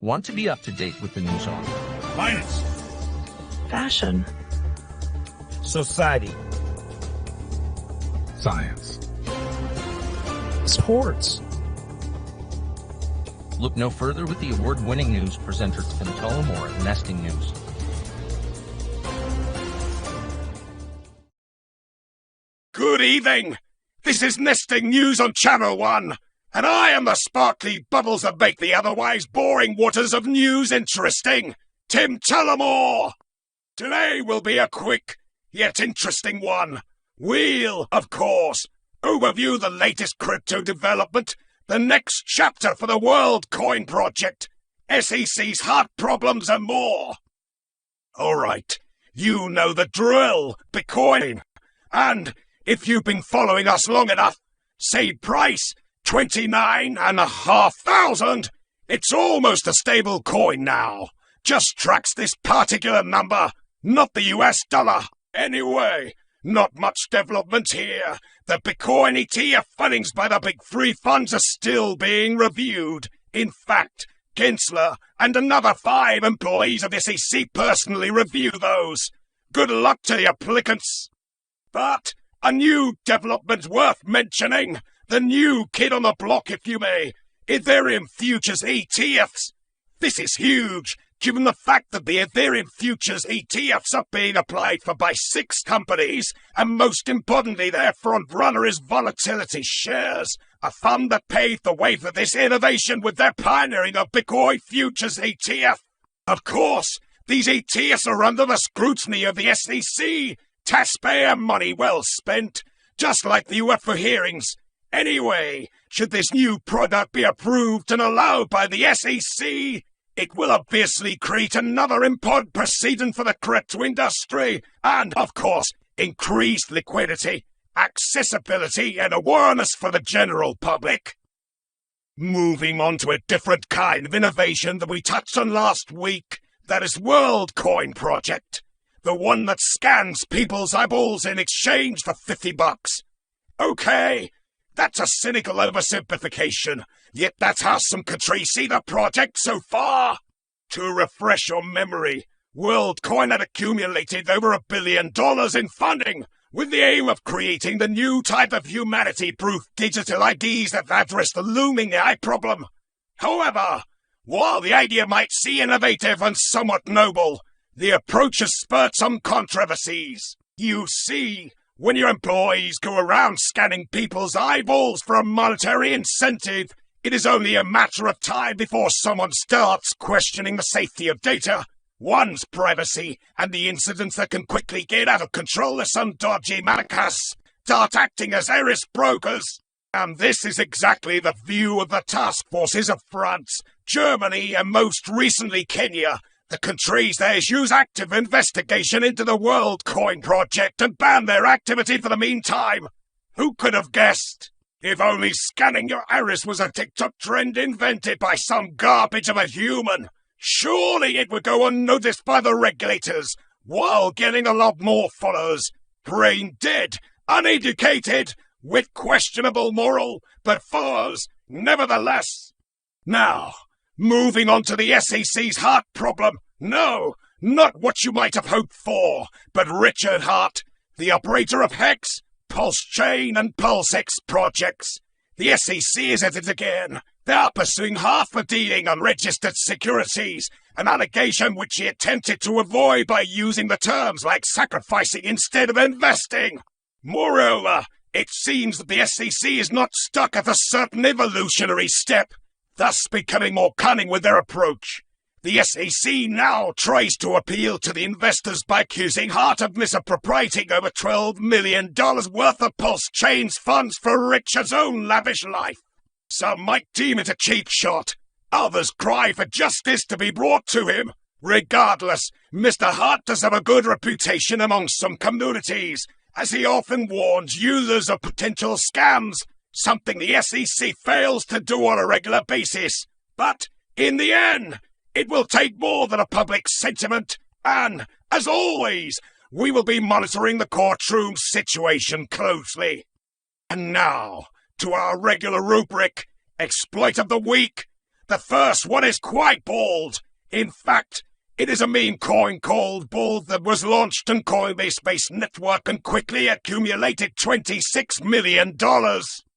Want to be up to date with the news on finance, fashion, society, science, sports? Look no further with the award-winning news presenter Tim Tullamore at Nesting News. Good evening. This is Nesting News on Channel 1, and I am the sparkly bubbles that make the otherwise boring waters of news interesting, Tim Tullamore. Today will be a quick, yet interesting one. We'll, of course, overview the latest crypto development, the next chapter for the World Coin Project, SEC's hot problems and more. Alright, you know the drill, Bitcoin. And if you've been following us long enough, say price 29,500. It's almost a stable coin now. Just tracks this particular number, not the US dollar. Anyway, not much development here. The Bitcoin ETF fundings by the big three funds are still being reviewed. In fact, Gensler and another 5 employees of SEC personally review those. Good luck to the applicants. But a new development worth mentioning. The new kid on the block, if you may. Ethereum futures ETFs. This is huge, given the fact that the Ethereum futures ETFs are being applied for by 6 companies, and most importantly, their front runner is Volatility Shares, a fund that paved the way for this innovation with their pioneering of Bitcoin futures ETF. Of course, these ETFs are under the scrutiny of the SEC. Taxpayer money well spent, just like the UFO hearings. Anyway, should this new product be approved and allowed by the SEC, it will obviously create another important precedent for the crypto industry and, of course, increased liquidity, accessibility, and awareness for the general public. Moving on to a different kind of innovation that we touched on last week, that is World Coin Project. The one that scans people's eyeballs in exchange for $50. Okay, that's a cynical oversimplification, yet that's how some countries see the project so far. To refresh your memory, WorldCoin had accumulated over $1 billion in funding, with the aim of creating the new type of humanity-proof digital IDs that address the looming AI problem. However, while the idea might seem innovative and somewhat noble, the approach has spurred some controversies. You see, when your employees go around scanning people's eyeballs for a monetary incentive, it is only a matter of time before someone starts questioning the safety of data, one's privacy, and the incidents that can quickly get out of control as some dodgy manacas start acting as iris brokers. And this is exactly the view of the task forces of France, Germany, and most recently Kenya. The countries there use active investigation into the World Coin Project and ban their activity for the meantime. Who could have guessed? If only scanning your iris was a TikTok trend invented by some garbage of a human, surely it would go unnoticed by the regulators, while getting a lot more followers. Brain dead, uneducated, with questionable moral, but followers nevertheless. Now, moving on to the SEC's heart problem. No, not what you might have hoped for, but Richard Hart, the operator of HEX, Pulse Chain, and PulseX projects. The SEC is at it again. They are pursuing Hart for dealing unregistered securities, an allegation which he attempted to avoid by using the terms like sacrificing instead of investing. Moreover, it seems that the SEC is not stuck at a certain evolutionary step, thus becoming more cunning with their approach. The SEC now tries to appeal to the investors by accusing Hart of misappropriating over $12 million worth of Pulse Chain's funds for Richard's own lavish life. Some might deem it a cheap shot. Others cry for justice to be brought to him. Regardless, Mr. Hart does have a good reputation among some communities, as he often warns users of potential scams, something the SEC fails to do on a regular basis. But, in the end, it will take more than a public sentiment, and, as always, we will be monitoring the courtroom situation closely. And now, to our regular rubric, Exploit of the Week. The first one is quite bald. In fact, it is a meme coin called Bald that was launched on Coinbase-based network and quickly accumulated $26 million.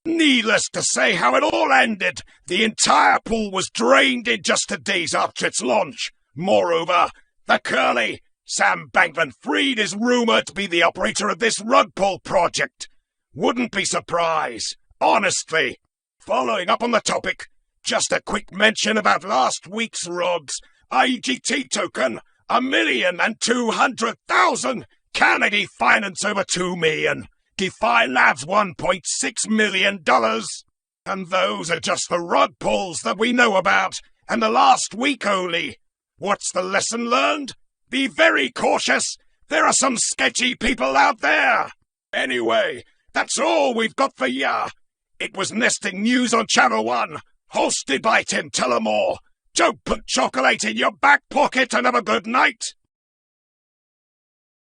Needless to say how it all ended. The entire pool was drained in just 2 days after its launch. Moreover, the curly Sam Bankman-Fried is rumored to be the operator of this rug pull project. Wouldn't be surprised, honestly. Following up on the topic, just a quick mention about last week's rugs. IGT token, 1,200,000. Canada Finance over 2 million. DeFi Labs $1.6 million. And those are just the rug pulls that we know about, and the last week only. What's the lesson learned? Be very cautious. There are some sketchy people out there. Anyway, that's all we've got for ya. It was Nesting News on Channel 1, hosted by Tim Tullamore. Don't put chocolate in your back pocket and have a good night.